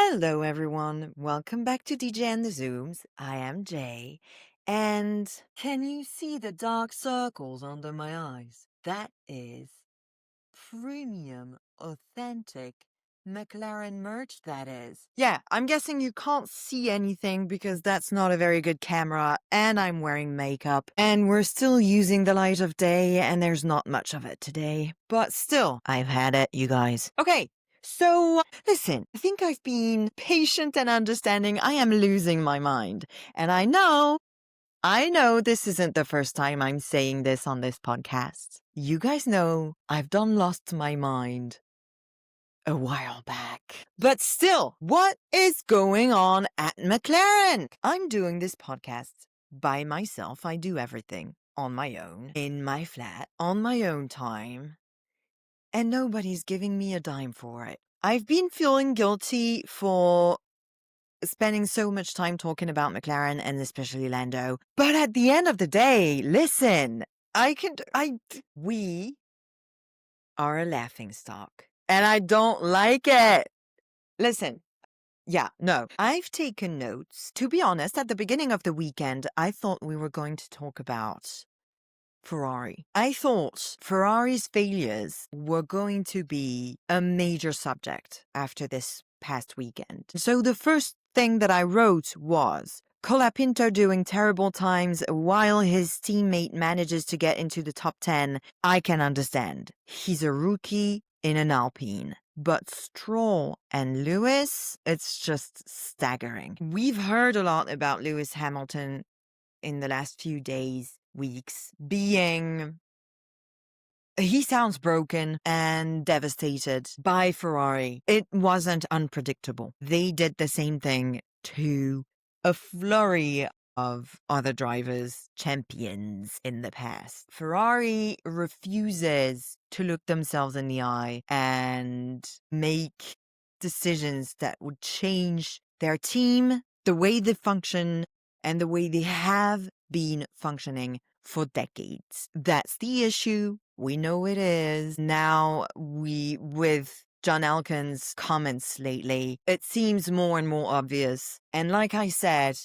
Hello, everyone. Welcome back to DJ and the Zooms. I am Jay. And can you see the dark circles under my eyes? That is premium, authentic McLaren merch, that is. Yeah, I'm guessing you can't see anything because that's not a very good camera, and I'm wearing makeup, and we're still using the light of day, and there's not much of it today. But still, I've had it, you guys. Okay. So, listen, I think I've been patient and understanding. I am losing my mind. And I know this isn't the first time I'm saying this on this podcast. You guys know I've done lost my mind a while back. But still, what is going on at McLaren? I'm doing this podcast by myself. I do everything on my own, in my flat, on my own time, and nobody's giving me a dime for it. I've been feeling guilty for spending so much time talking about McLaren and especially Lando. But at the end of the day, listen, we are a laughing stock and I don't like it. Listen. Yeah, no. I've taken notes. To be honest, at the beginning of the weekend, I thought we were going to talk about Ferrari. I thought Ferrari's failures were going to be a major subject after this past weekend. So the first thing that I wrote was Colapinto doing terrible times while his teammate manages to get into the top 10. I can understand. He's a rookie in an Alpine. But Stroll and Lewis, it's just staggering. We've heard a lot about Lewis Hamilton in the last few days, weeks, he sounds broken and devastated by Ferrari. It wasn't unpredictable. They did the same thing to a flurry of other drivers, champions in the past. Ferrari refuses to look themselves in the eye and make decisions that would change their team, the way they function, and the way they have been functioning for decades. That's the issue. We know it is. Now, with John Elkann's comments lately, it seems more and more obvious. And like I said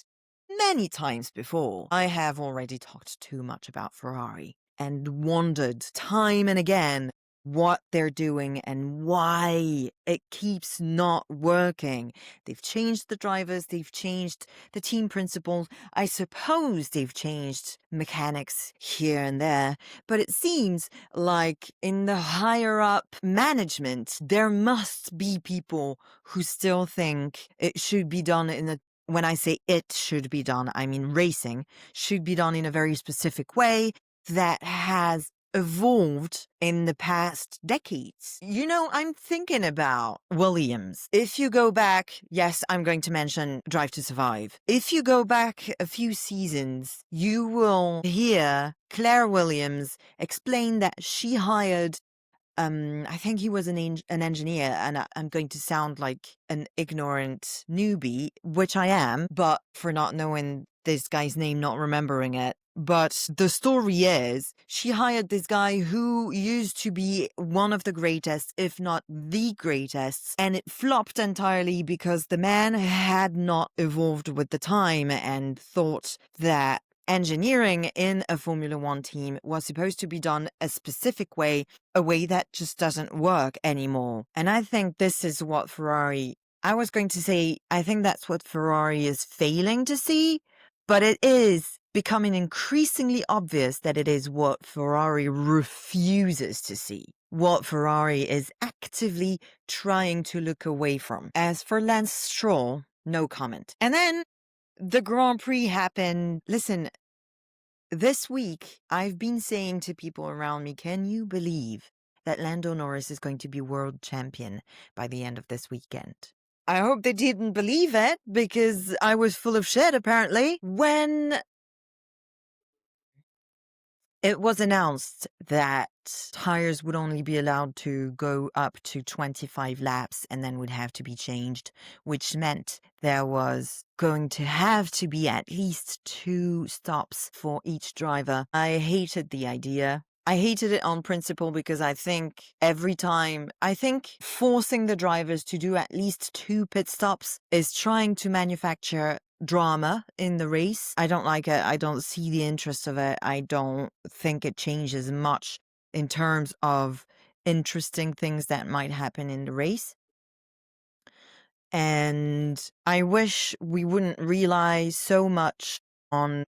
many times before, I have already talked too much about Ferrari and wondered time and again what they're doing and why it keeps not working. They've changed the drivers, they've changed the team principles. I suppose they've changed mechanics here and there, but it seems like in the higher up management, there must be people who still think it should be done when I say it should be done, I mean racing should be done in a very specific way that has evolved in the past decades. You know, I'm thinking about Williams. If you go back, yes, I'm going to mention Drive to Survive. If you go back a few seasons, you will hear Claire Williams explain that she hired I think he was an engineer, and I'm going to sound like an ignorant newbie, which I am, but for not knowing this guy's name, not remembering it. But the story is, she hired this guy who used to be one of the greatest, if not the greatest, and it flopped entirely because the man had not evolved with the time and thought that engineering in a Formula One team was supposed to be done a specific way, a way that just doesn't work anymore. And I think this is what I think that's what Ferrari is failing to see, but it is becoming increasingly obvious that it is what Ferrari refuses to see. What Ferrari is actively trying to look away from. As for Lance Stroll, no comment. And then the Grand Prix happened. Listen, this week, I've been saying to people around me, can you believe that Lando Norris is going to be world champion by the end of this weekend? I hope they didn't believe it because I was full of shit, apparently. When it was announced that tires would only be allowed to go up to 25 laps and then would have to be changed, which meant there was going to have to be at least 2 stops for each driver. I hated the idea. I hated it on principle because I think forcing the drivers to do at least 2 pit stops is trying to manufacture drama in the race. I don't like it. I don't see the interest of it. I don't think it changes much in terms of interesting things that might happen in the race. And I wish we wouldn't rely so much on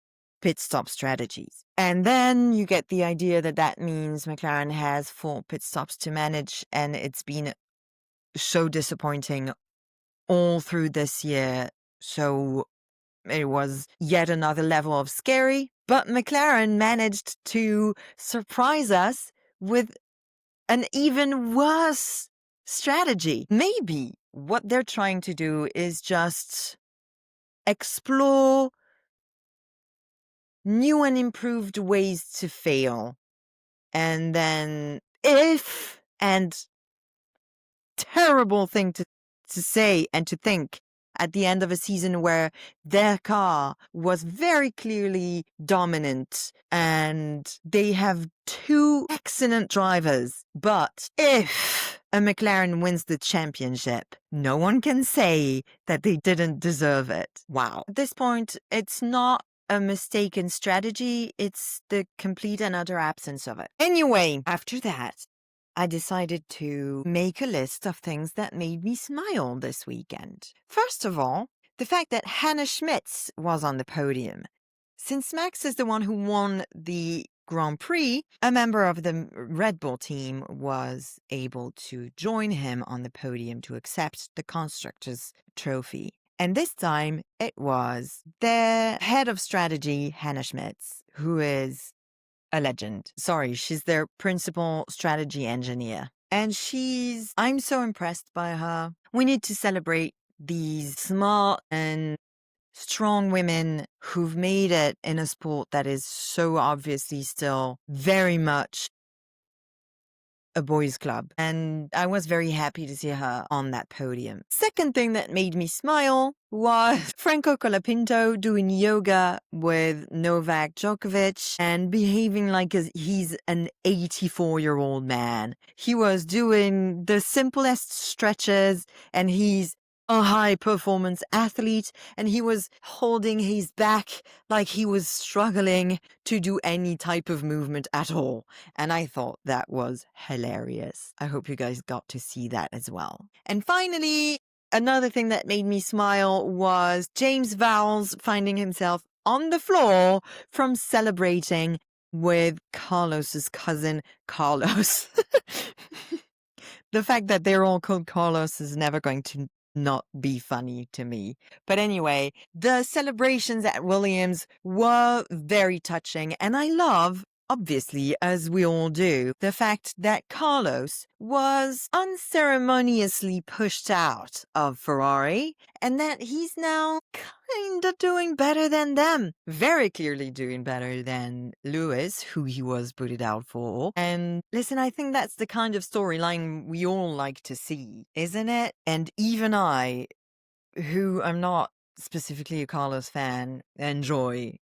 pit stop strategies. And then you get the idea that that means McLaren has 4 pit stops to manage, and it's been so disappointing all through this year. So it was yet another level of scary, but McLaren managed to surprise us with an even worse strategy. Maybe what they're trying to do is just explore new and improved ways to fail. And then and terrible thing to say and to think at the end of a season where their car was very clearly dominant and they have 2 excellent drivers. But if a McLaren wins the championship, no one can say that they didn't deserve it. Wow. At this point, it's not a mistaken strategy, it's the complete and utter absence of it. Anyway, after that, I decided to make a list of things that made me smile this weekend. First of all, the fact that Hannah Schmitz was on the podium. Since Max is the one who won the Grand Prix, a member of the Red Bull team was able to join him on the podium to accept the Constructors' Trophy. And this time it was their head of strategy, Hannah Schmitz, who is a legend. Sorry, she's their principal strategy engineer. And I'm so impressed by her. We need to celebrate these smart and strong women who've made it in a sport that is so obviously still very much a boys' club. And I was very happy to see her on that podium. Second thing that made me smile was Franco Colapinto doing yoga with Novak Djokovic and behaving like he's an 84-year-old man. He was doing the simplest stretches, and he's a high-performance athlete, and he was holding his back like he was struggling to do any type of movement at all. And I thought that was hilarious. I hope you guys got to see that as well. And finally, another thing that made me smile was James Vowles finding himself on the floor from celebrating with Carlos's cousin, Carlos. The fact that they're all called Carlos is never going to not be funny to me. But anyway, the celebrations at Williams were very touching, and I love, obviously, as we all do, the fact that Carlos was unceremoniously pushed out of Ferrari and that he's now kind of doing better than them. Very clearly doing better than Lewis, who he was booted out for. And listen, I think that's the kind of storyline we all like to see, isn't it? And even I, who am not specifically a Carlos fan, enjoy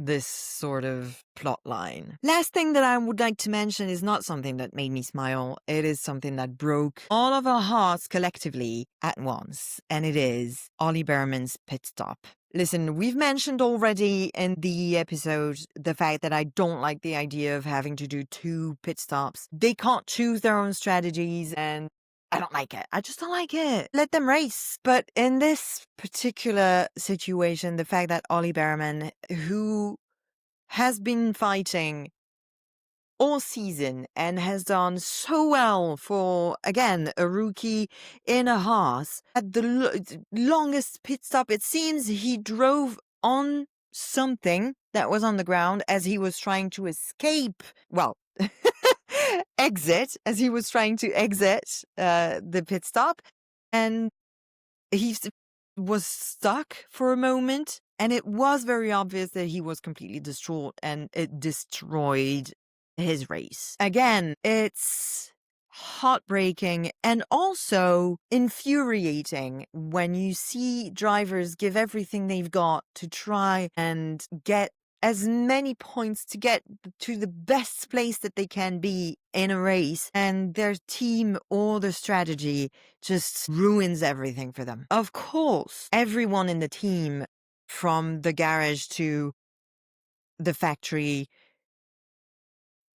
this sort of plot line. Last thing that I would like to mention is not something that made me smile. It is something that broke all of our hearts collectively at once. And it is Ollie Behrman's pit stop. Listen, we've mentioned already in the episode the fact that I don't like the idea of having to do 2 pit stops. They can't choose their own strategies, and I don't like it. I just don't like it. Let them race. But in this particular situation, the fact that Ollie Behrman, who has been fighting all season and has done so well for, again, a rookie in a Haas, at the longest pit stop, it seems he drove on something that was on the ground as he was trying to escape. Well, as he was trying to exit the pit stop, and he was stuck for a moment, and it was very obvious that he was completely distraught, and it destroyed his race. Again, it's heartbreaking and also infuriating when you see drivers give everything they've got to try and get as many points to get to the best place that they can be in a race, and their team or the strategy just ruins everything for them. Of course, everyone in the team, from the garage to the factory,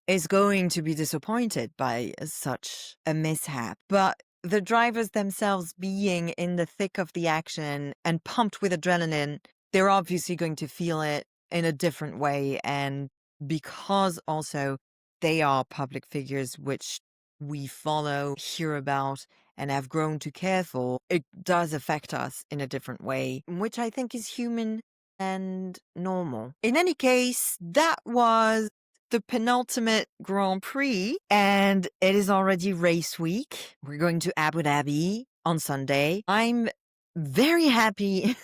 is going to be disappointed by such a mishap. But the drivers themselves, being in the thick of the action and pumped with adrenaline, they're obviously going to feel it in a different way. And because also they are public figures, which we follow, hear about, and have grown to care for, it does affect us in a different way, which I think is human and normal. In any case, that was the penultimate Grand Prix, and it is already race week. We're going to Abu Dhabi on Sunday. I'm very happy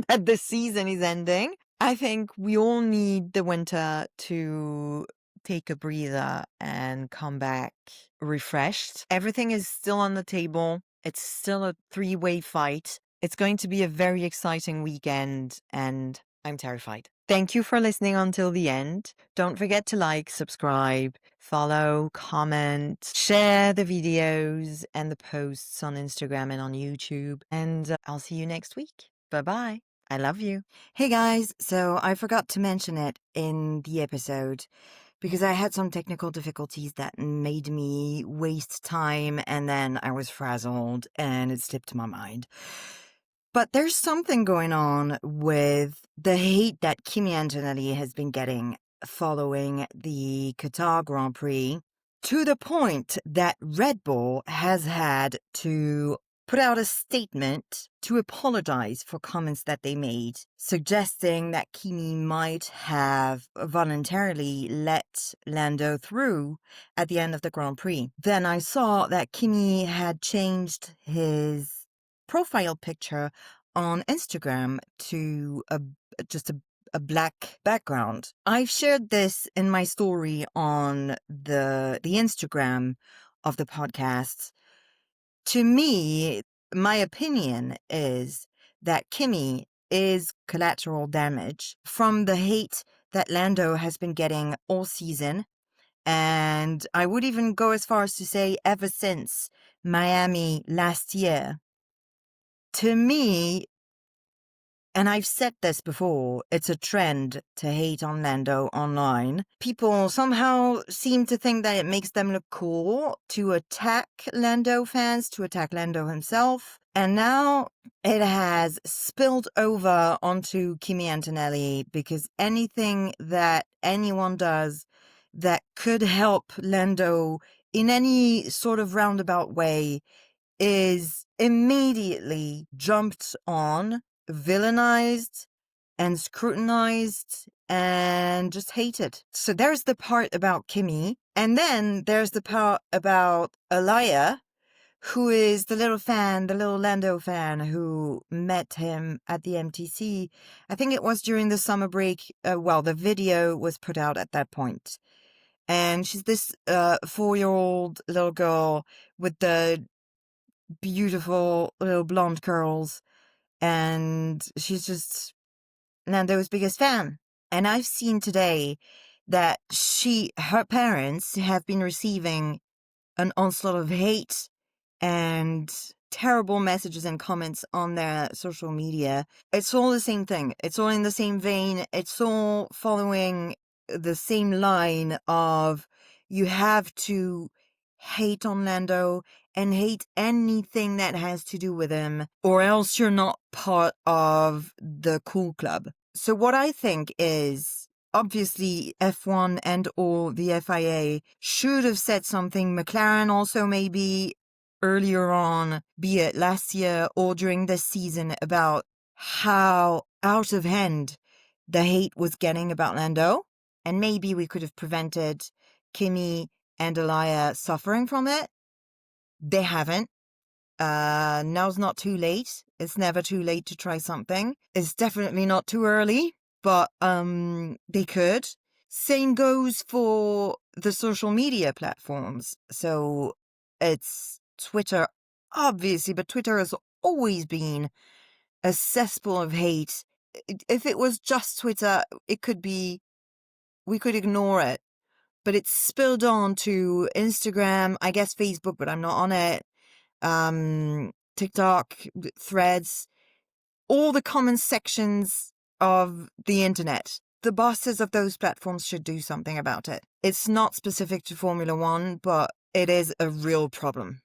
that the season is ending. I think we all need the winter to take a breather and come back refreshed. Everything is still on the table. It's still a three-way fight. It's going to be a very exciting weekend, and I'm terrified. Thank you for listening until the end. Don't forget to like, subscribe, follow, comment, share the videos and the posts on Instagram and on YouTube. And I'll see you next week. Bye-bye. I love you. Hey guys, so I forgot to mention it in the episode because I had some technical difficulties that made me waste time, and then I was frazzled and it slipped my mind. But there's something going on with the hate that Kimi Antonelli has been getting following the Qatar Grand Prix, to the point that Red Bull has had to put out a statement to apologize for comments that they made, suggesting that Kimi might have voluntarily let Lando through at the end of the Grand Prix. Then I saw that Kimi had changed his profile picture on Instagram to just a black background. I've shared this in my story on the Instagram of the podcast. To me, my opinion is that Kimi is collateral damage from the hate that Lando has been getting all season. And I would even go as far as to say ever since Miami last year. To me, and I've said this before, it's a trend to hate on Lando online. People somehow seem to think that it makes them look cool to attack Lando fans, to attack Lando himself. And now it has spilled over onto Kimi Antonelli, because anything that anyone does that could help Lando in any sort of roundabout way is immediately jumped on, villainized, and scrutinized, and just hated. So there's the part about Kimi, and then there's the part about Alaya, who is the little fan, the little Lando fan who met him at the MTC. I think it was during the summer break. The video was put out at that point. And she's this 4-year-old little girl with the beautiful little blonde curls, and she's just Nando's biggest fan. And I've seen today that her parents have been receiving an onslaught of hate and terrible messages and comments on their social media. It's all the same thing. It's all in the same vein. It's all following the same line of, you have to hate on Lando and hate anything that has to do with him, or else you're not part of the cool club. So what I think is, obviously F1 and or the FIA should have said something. McLaren also maybe earlier on, be it last year or during this season, about how out of hand the hate was getting about Lando. And maybe we could have prevented Kimi and Alaya suffering from it. They haven't. Now's not too late. It's never too late to try something. It's definitely not too early, but they could. Same goes for the social media platforms. So it's Twitter, obviously, but Twitter has always been a cesspool of hate if it was just Twitter, we could ignore it. But it's spilled on to Instagram, I guess Facebook, but I'm not on it. TikTok, Threads, all the comment sections of the internet. The bosses of those platforms should do something about it. It's not specific to Formula One, but it is a real problem.